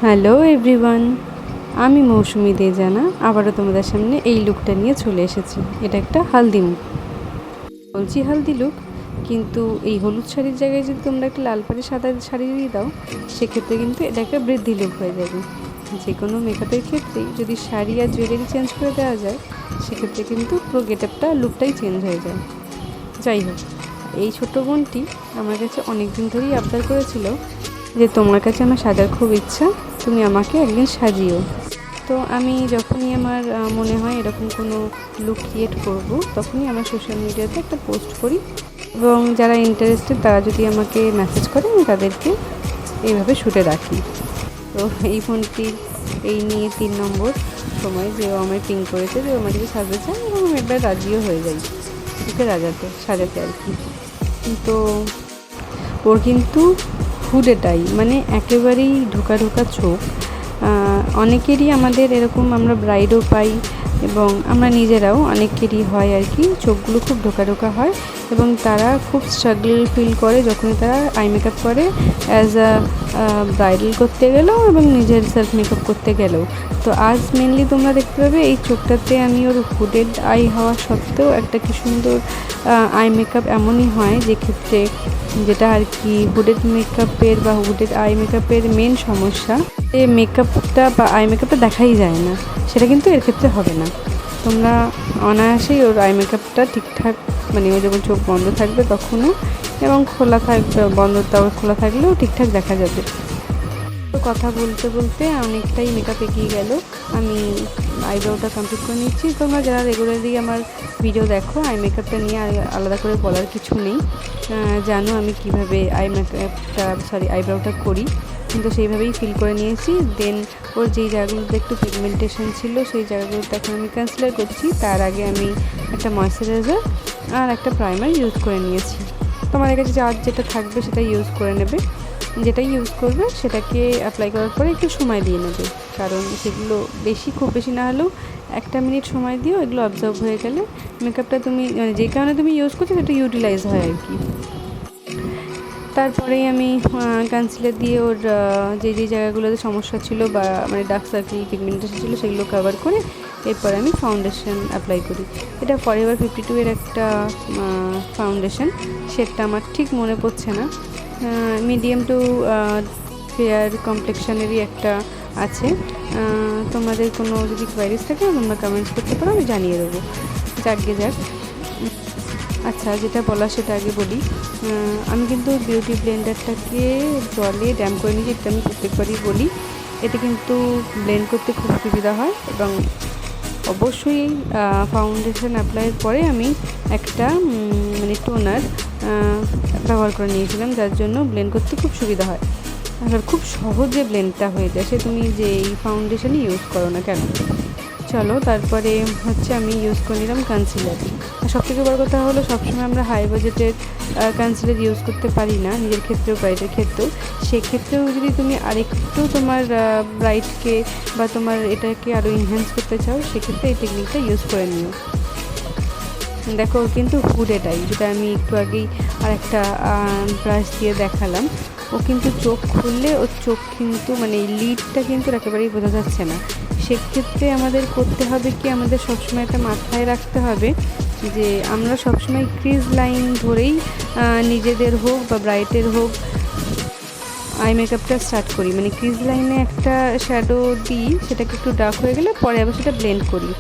Hello everyone, আমি মৌসুমি দেজানা আবারও তোমাদের সামনে এই লুকটা নিয়ে চলে এসেছি। এটা একটা হালদি মুখ বলছি, হালদি লুক, কিন্তু এই হলুদ শাড়ির জায়গায় যদি তোমরা একটা লাল পাড়ি সাদা শাড়ি দিয়ে দাও, সেক্ষেত্রে কিন্তু এটা একটা বৃদ্ধি লুক হয়ে যাবে। যে কোনো মেকআপের ক্ষেত্রেই যদি শাড়ি আর জুয়েলারি চেঞ্জ করে দেওয়া যায়, সেক্ষেত্রে কিন্তু পুরো গেটআপটা লুকটাই চেঞ্জ হয়ে যায়। যাই হোক, এই ছোটো বোনটি আমার কাছে অনেক দিন ধরেই আবদার করেছিল যে তোমার কাছে আমার সাজার খুব ইচ্ছা, তুমি আমাকে একদিন সাজিও। তো আমি যখনই আমার মনে হয় এরকম কোনো লুক ক্রিয়েট করব, তখনই আমার সোশ্যাল মিডিয়াতে একটা পোস্ট করি, এবং যারা ইন্টারেস্টেড তারা যদি আমাকে মেসেজ করে আমি তাদেরকে এইভাবে শ্যুটে রাখি। তো এই ফোনটির এই নিয়ে 3 নম্বর সময় যে ও আমায় পিং করেছে যে ও আমাদেরকে সাজাতে চায়, এবং আমি একবার রাজিও হয়ে যাই ওকে সাজাতে আর কি। তো ওর কিন্তু হুডেটাই মানে একেবারেই ঢোকা ঢোকা চোখ। অনেকেরই আমাদের এরকম, আমরা ব্রাইডও পাই এবং আমরা নিজেরাও অনেকেরই হয় আর কি, চোখগুলো খুব ঢোকা ঢোকা হয় এবং তারা খুব স্ট্রাগল ফিল করে যখনই তারা আই মেকআপ করে, অ্যাজ আ ব্রাইডাল করতে গেলেও এবং নিজের সেলফ মেকআপ করতে গেলেও। তো আজ মেনলি তোমরা দেখতে পাবে এই চোখটাতে আমি ওর হুডেড আই হওয়া সত্ত্বেও একটা কি সুন্দর আই মেকআপ এমনই হয়, যে ক্ষেত্রে যেটা আর কি হুডেড মেকআপের বা হুডেড আই মেকআপের মেন সমস্যা, এই মেকআপটা বা আই মেকআপটা দেখাই যায় না, সেটা কিন্তু এর ক্ষেত্রে হবে না। তোমরা অনায়াসেই ওর আই মেকআপটা ঠিকঠাক, মানে ও যখন চোখ বন্ধ থাকবে তখনও, এবং খোলা থাকবে, খোলা থাকলেও ঠিকঠাক দেখা যাবে। তো কথা বলতে বলতে অনেকটাই মেকআপ এগিয়ে গেল, আমি আইব্রোটা কমপ্লিট করে নিচ্ছি। তোমরা যারা রেগুলারলি আমার ভিডিও দেখো, আই মেকআপটা নিয়ে আলাদা করে বলার কিছু নেই, জানো আমি কিভাবে আইব্রোটা করি, কিন্তু সেইভাবেই ফিল করে নিয়েছি। দেন ওর যেই জায়গাগুলোতে একটু পিগমেন্টেশন ছিল সেই জায়গাগুলোতে এখন আমি কনসিলার করছি। তার আগে আমি একটা ময়শ্চারাইজার আর একটা প্রাইমার ইউজ করে নিয়েছি। তোমাদের কাছে যেটা থাকবে সেটা ইউজ করে নেবে, যেটাই ইউজ করবে সেটাকে অ্যাপ্লাই করার পরে একটু সময় দিয়ে নেবে, কারণ সেগুলো খুব বেশি না হলেও 1 মিনিট সময় দিও, এগুলো অবজার্ভ হয়ে গেলে মেকআপটা তুমি যে কারণে তুমি ইউজ করছো সেটা ইউটিলাইজ হয় আর কি। তারপরেই আমি কনসিলার দিয়ে ওর যে জায়গাগুলোতে সমস্যা ছিল বা মানে ডার্ক সার্কেল পিগমেন্টেশন ছিল সেগুলো কভার করে এরপরে আমি ফাউন্ডেশন অ্যাপ্লাই করি। এটা ফরএভার 52 এর একটা ফাউন্ডেশন, সেটা আমার ঠিক মনে পড়ছে না, মিডিয়াম টু ফেয়ার কমপ্লেকশনেরই একটা আছে। তোমাদের কোনো যদি কোয়ারিজ থাকে তোমরা কমেন্টস করতে পারো, আমি জানিয়ে দেবো। যাক। আচ্ছা, যেটা বলা সেটা আগে বলি। আমি কিন্তু বিউটি ব্লেন্ডারটাকে জলে ড্যাম করে নিয়েছি, এটা আমি প্রত্যেকবারই বলি। এটা কিন্তু ব্লেন্ড করতে খুব সুবিধা হয়, এবং অবশ্যই ফাউন্ডেশন অ্যাপ্লাইয়ের পরে আমি একটা মানে টোনার ব্যবহার করে নিয়েছিলাম, যার জন্য ব্লেন্ড করতে খুব সুবিধা হয়, আর খুব সহজে ব্লেন্ডটা হয়ে যায়, সে তুমি যে এই ফাউন্ডেশনই ইউজ করো না কেন। চলো, তারপরে হচ্ছে আমি ইউজ করে নিলাম কনসিলার। আর সবথেকে বড় কথা হলো, সবসময় আমরা হাই বাজেটের কনসিলার ইউজ করতে পারি না, নিজের ক্ষেত্রেও ব্রাইডের ক্ষেত্রেও। সেক্ষেত্রেও যদি তুমি আরেকটু তোমার ব্রাইডকে বা তোমার এটাকে আরও এনহ্যান্স করতে চাও, সেক্ষেত্রে এই টেকনিকটা ইউজ করে নিও। দেখো, কিন্তু হুডেটাই যেটা আমি একটু আগেই আর একটা ব্রাশ দিয়ে দেখালাম, ও কিন্তু চোখ খুললে ওর চোখ কিন্তু মানে এই লিডটা কিন্তু একেবারেই বোঝা যাচ্ছে না। সেক্ষেত্রে আমাদের করতে হবে কি, আমাদের সবসময় একটা মাথায় রাখতে হবে যে আমরা সবসময় ক্রিজ লাইন ধরেই নিজেদের হোক বা ব্রাইটের হোক আই মেকআপটা স্টার্ট করি, মানে ক্রিজ লাইনে একটা শ্যাডো দিই, সেটাকে একটু ডার্ক হয়ে গেলে পরে আবার সেটা ব্লেন্ড করি।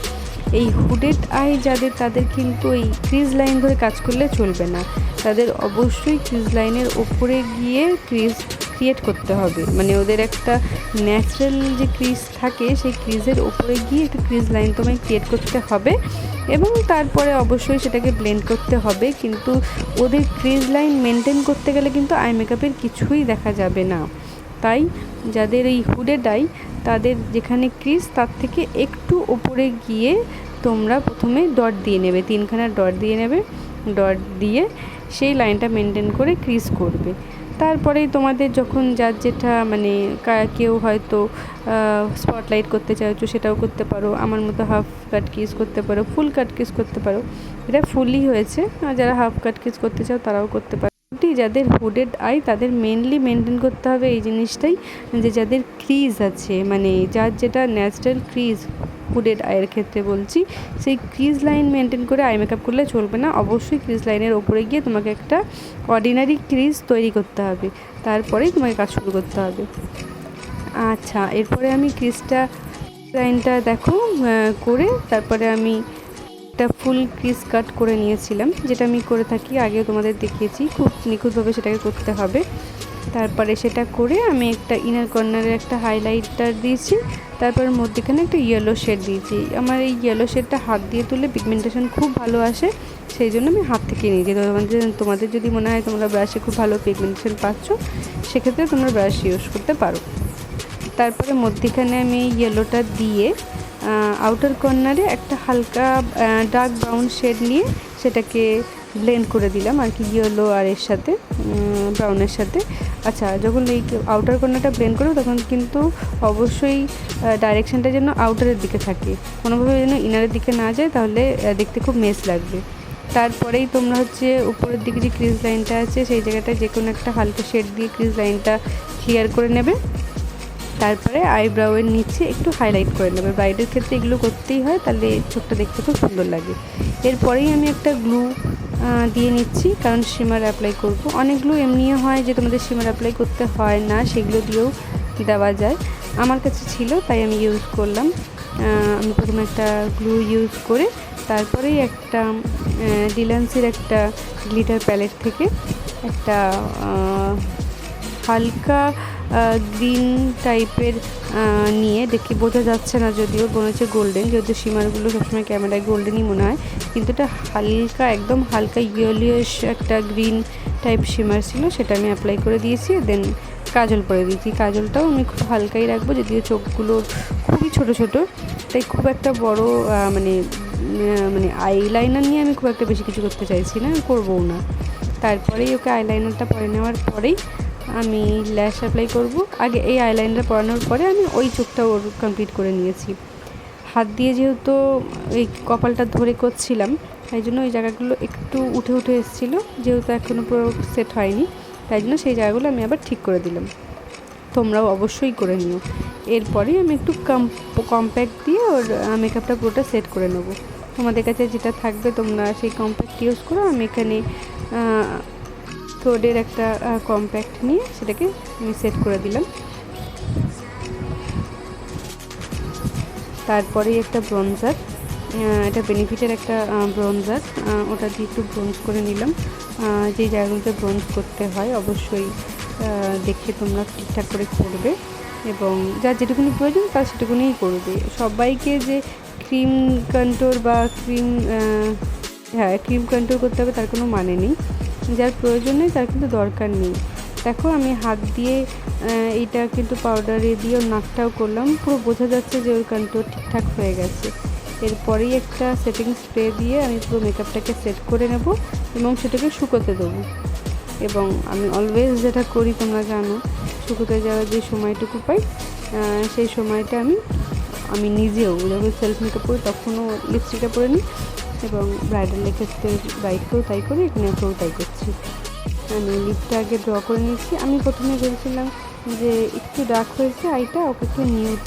এই হুডেড আই যাদের, তাদের কিন্তু এই ক্রিজ লাইন ধরে কাজ করলে চলবে না, তাদের অবশ্যই ক্রিজ লাইনের ওপরে গিয়ে ক্রিজ ক্রিয়েট করতে হবে, মানে ওদের একটা ন্যাচারাল যে ক্রিজ থাকে সেই ক্রিজের ওপরে গিয়ে একটা ক্রিজ লাইন তোমায় ক্রিয়েট করতে হবে, এবং তারপরে অবশ্যই সেটাকে ব্লেন্ড করতে হবে। কিন্তু ওদের ক্রিজ লাইন মেনটেন করতে গেলে কিন্তু আই মেকআপের কিছুই দেখা যাবে না। তাই যাদের এই হুডেড আই, তাদের যেখানে ক্রিজ তার থেকে একটু ওপরে গিয়ে তোমরা প্রথমে ডট দিয়ে নেবে, 3খানা ডট দিয়ে নেবে, ডট দিয়ে সেই লাইনটা মেনটেন করে ক্রিজ করবে। তারপরেই তোমাদের যখন যার যেটা মানে কেউ হয়তো স্পটলাইট করতে চাইছো সেটাও করতে পারো, আমার মতো হাফ কাট কিস করতে পারো, ফুল কাট কিস করতে পারো। এটা ফুলই হয়েছে, আর যারা হাফ কাট কিস করতে চাও তারাও করতে পারো। যাদের হুডেড আই তাদের মেনলি মেনটেন করতে হবে এই জিনিসটাই, যে যাদের ক্রিজ আছে, মানে যার যেটা ন্যাচারাল ক্রিজ হুডেড আইয়ের ক্ষেত্রে বলছি, সেই ক্রিজ লাইন মেনটেন করে আই মেকআপ করলে চলবে না। অবশ্যই ক্রিজ লাইনের ওপরে গিয়ে তোমাকে একটা অর্ডিনারি ক্রিজ তৈরি করতে হবে, তারপরেই তোমাকে কাজ শুরু করতে হবে। আচ্ছা, এরপরে আমি ক্রিজটা লাইনটা দেখো করে তারপরে আমি একটা ফুল ক্রিজ কাট করে নিয়েছিলাম, যেটা আমি করে থাকি, আগেও তোমাদের দেখিয়েছি। খুব নিখুঁতভাবে সেটাকে করতে হবে। তারপরে সেটা করে আমি একটা ইনার কর্নারে একটা হাইলাইটার দিয়েছি, তারপর মধ্যেখানে একটা ইয়েলো শেড দিয়েছি। আমার এই ইয়েলো শেডটা হাত দিয়ে তুললে পিগমেন্টেশন খুব ভালো আসে, সেই জন্য আমি হাত থেকে নিয়েছি। তোমাদের যদি মনে হয় তোমরা ব্রাশে খুব ভালো পিগমেন্টেশন পাচ্ছ, সেক্ষেত্রে তোমরা ব্রাশ ইউজ করতে পারো। তারপরে মধ্যেখানে আমি ইয়েলোটা দিয়ে আউটার কর্নারে একটা হালকা ডার্ক ব্রাউন শেড নিয়ে সেটাকে ব্লেন্ড করে দিলাম আর কি, ইয়েলো আর এর সাথে ব্রাউনের সাথে। আচ্ছা, যখন এই আউটার কর্নারটা ব্লেন্ড করবো তখন কিন্তু অবশ্যই ডাইরেকশানটা যেন আউটারের দিকে থাকে, কোনোভাবে যেন ইনারের দিকে না যায়, তাহলে দেখতে খুব মেস লাগবে। তারপরেই তোমরা হচ্ছে উপরের দিকে যে ক্রিজ লাইনটা আছে সেই জায়গাটায় যে কোনো একটা হালকা শেড দিয়ে ক্রিজ লাইনটা ক্লিয়ার করে নেবে। তারপরে আইব্রাউয়ের নিচে একটু হাইলাইট করে নেবে। ব্রাইডের ক্ষেত্রে এগুলো করতেই হয়, তাহলে চোখটা দেখতে খুব সুন্দর লাগে। এরপরেই আমি একটা গ্লু দিয়ে নিচ্ছি, কারণ শিমার অ্যাপ্লাই করব। অনেক গ্লু এমনিও হয় যে তোমাদের শিমার অ্যাপ্লাই করতে হয় না, সেগুলো দিয়েও দেওয়া যায়। আমার কাছে ছিল তাই আমি ইউজ করলাম। আমি প্রথমে একটা গ্লু ইউজ করে তারপরেই একটা ডিলান্সের একটা গ্লিটার প্যালেট থেকে একটা হালকা গ্রিন টাইপের নিয়ে, দেখে বোঝা যাচ্ছে না যদিও, মনে হচ্ছে গোল্ডেন, যেহেতু শিমারগুলো সবসময় ক্যামেরায় গোল্ডেনই মনে হয়, কিন্তু এটা হালকা একদম হালকা ইয়েলোইশ একটা গ্রিন টাইপ শিমার ছিল, সেটা আমি অ্যাপ্লাই করে দিয়েছি। দেন কাজল পরে দিয়েছি। কাজলটাও আমি খুব হালকাই রাখবো, যদিও চোখগুলো খুবই ছোট ছোট, তাই খুব একটা বড় মানে মানে আইলাইনার নিয়ে আমি খুব একটা বেশি কিছু করতে চাইছি না, করবও না। তারপরেই ওকে আইলাইনারটা পরে নেওয়ার পরেই আমি ল্যাশ অ্যাপ্লাই করব। আগে এই আইলাইনার পরানোর পরে আমি ওই চোখটা ওর কমপ্লিট করে নিয়েছি। হাত দিয়ে যেহেতু এই কপালটা ধরে করছিলাম, তাই জন্য ওই জায়গাগুলো একটু উঠে উঠে এসেছিলো, যেহেতু এখনও পুরো সেট হয়নি, তাই জন্য সেই জায়গাগুলো আমি আবার ঠিক করে দিলাম। তোমরাও অবশ্যই করে নিও। এরপরেই আমি একটু কম্প্যাক্ট দিয়ে ওর মেকআপটা পুরোটা সেট করে নেবো। তোমাদের কাছে যেটা থাকবে তোমরা সেই কম্প্যাক্ট ইউজ করো। আমি এখানে থ্রোডের একটা কম্প্যাক্ট নিয়ে সেটাকে আমি সেট করে দিলাম। তারপরেই একটা ব্রঞ্জার, এটা বেনিফিটের একটা ব্রঞ্জার, ওটা দিয়ে একটু ব্রঞ্জ করে নিলাম। যেই জায়গাগুলোতে ব্রঞ্জ করতে হয় অবশ্যই দেখে তোমরা ঠিকঠাক করে করবে, এবং যার যেটুকুনি প্রয়োজন তার সেটুকুনিই করবে। সবাইকে যে ক্রিম কন্ট্রোল বা ক্রিম কন্ট্রোল করতে হবে তার কোনো মানে নেই, যার প্রয়োজন নেই তার কিন্তু দরকার নেই। দেখো আমি হাত দিয়ে এইটা কিন্তু পাউডারে দিয়ে ওর নাকটাও করলাম, পুরো বোঝা যাচ্ছে যে ওর কন্ট্রোল ঠিকঠাক হয়ে গেছে। এরপরেই একটা সেটিং স্প্রে দিয়ে আমি পুরো মেকআপটাকে সেট করে নেব এবং সেটাকে শুকোতে দেবো। এবং আমি অলওয়েজ যেটা করি তোমরা জানো, শুকোতে যাওয়ার যে সময়টুকু পাই সেই সময়টা আমি নিজেও যখন সেলফ মেকআপ করি তখনও লিপস্টিকটা পরে নিই, এবং ব্রাইডালের ক্ষেত্রে ব্রাইডকেও তাই করি, এখানে ওকেও তাই করছি। আমি লিপটা আগে ড্র করে নিয়েছি। আমি প্রথমে ভেবেছিলাম যে একটু ডার্ক হয়েছে আইটা, ওকে একটু নিউড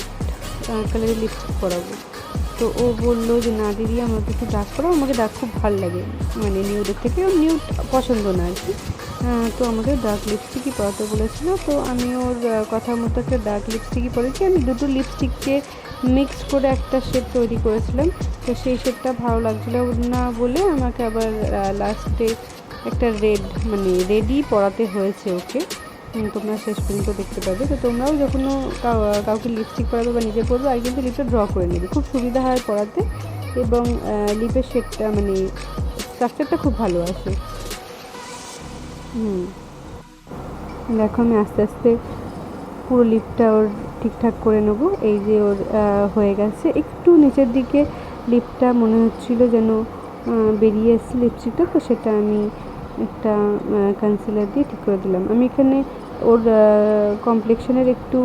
কালারের লিপস্টিক পরাবো, তো ও বললো যে না দিদি আমাকে একটু ডার্ক করাও, আমাকে ডার্ক খুব ভালো লাগে, মানে নিউডের থেকে নিউড পছন্দ না আর কি। তো আমাকে ডার্ক লিপস্টিকই পরাতে বলেছিলো, তো আমি ওর কথা মতো একটা ডার্ক লিপস্টিকই পরেছি। আমি দুটো লিপস্টিককে মিক্স করে একটা শেড তৈরি করেছিলাম, তো সেই শেডটা ভালো লাগছিলো না বলে আমাকে আবার লাস্টে একটা মানে রেডই পরাতে হয়েছে ওকে। তোমরা শেষ পর্যন্ত দেখতে পাবে। তো তোমরাও যখন কাউকে লিপস্টিক পরাবে বা নিজে পরবে আগে কিন্তু লিপটা ড্র করে নেবে, খুব সুবিধা হয় পরাতে, এবং লিপের শেডটা মানে স্ট্রাকচারটা খুব ভালো আসে। দেখো আমি আস্তে আস্তে পুরো লিপটা ওর ঠিকঠাক করে নেবো। এই যে ওর হয়ে গেছে, একটু নিচের দিকে লিপটা মনে হচ্ছিলো যেন বেরিয়ে এসছে লিপস্টিকটা, তো সেটা আমি একটা কনসিলার দিয়ে ঠিক করে দিলাম। আমি এখানে ওর কমপ্লেক্সনের একটু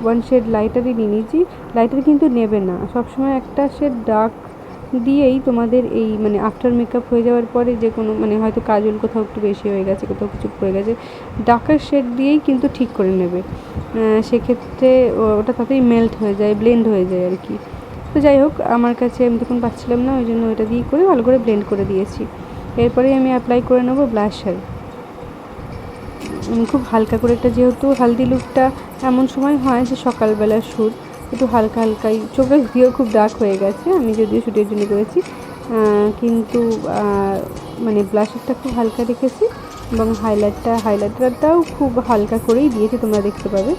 1 শেড লাইটারই নিয়ে নিয়েছি। লাইটার কিন্তু নেবে না, সবসময় একটা শেড ডার্ক দিয়েই তোমাদের এই মানে আফটার মেকআপ হয়ে যাওয়ার পরে যে কোনো মানে হয়তো কাজল কোথাও একটু বেশি হয়ে গেছে, কোথাও কিছু পড়ে গেছে, ডার্কার শেড দিয়েই কিন্তু ঠিক করে নেবে। সেক্ষেত্রে ওটা তাড়াতাড়ি মেল্ট হয়ে যায়, ব্লেন্ড হয়ে যায় আর কি। তো যাই হোক, আমার কাছে আমি তখন পাচ্ছিলাম না, ওই জন্য ওইটা দিয়ে করে ভালো করে ব্লেন্ড করে দিয়েছি। এরপরে আমি অ্যাপ্লাই করে নেবো ব্লাশার। খুব হালকা করে একটা, যেহেতু হালদি লুকটা এমন সময় হয় যে সকালবেলার শ্যুট, একটু হালকা হালকাই, চোখের দিয়েও খুব ডার্ক হয়ে গেছে, আমি যদিও শ্যুটের জন্য করেছি, কিন্তু মানে ব্লাশারটা খুব হালকা রেখেছি এবং হাইলাইটারটাও খুব হালকা করেই দিয়েছি, তোমরা দেখতে পাবে।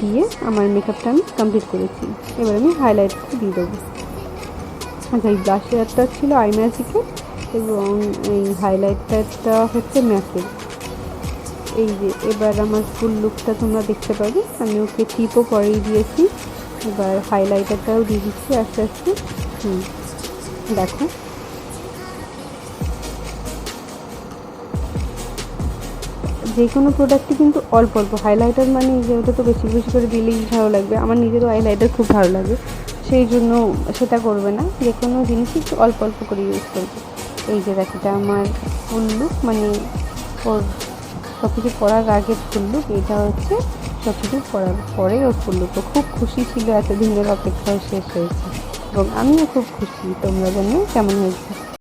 দিয়ে আমার মেকআপটা আমি কমপ্লিট করেছি। এবার আমি হাইলাইটটা দিয়ে দেবো। আচ্ছা, এই ব্লাশারটা ছিল আইম্যাজিকের এবং এই হাইলাইটারটা হচ্ছে ম্যাকের। এই যে এবার আমার ফুল লুকটা তোমরা দেখতে পাবে, আমি ওকে টিপও করেই দিয়েছি। এবার হাইলাইটারটাও দিয়ে দিচ্ছি আস্তে আস্তে। দেখো, যে কোনো প্রোডাক্টই কিন্তু অল্প অল্প হাইলাইটার, মানে যে ওটা তো বেশি বেশি করে দিলেই ভালো লাগবে, আমার নিজেরও হাইলাইটার খুব ভালো লাগে, সেই জন্য সেটা করবে না, যে কোনো জিনিসই একটু অল্প অল্প করে ইউজ করবে। এই যে দেখো, এটা আমার ফুল লুক, মানে ওর সব কিছু করার আগে ফুল লুক, এটা হচ্ছে সব কিছু করার পরে ওর ফুল লুক। ও খুব খুশি ছিল, এতদিনের অপেক্ষাও শেষ হয়েছে এবং আমিও খুব খুশি। তোমরা জানো কেমন হয়েছে।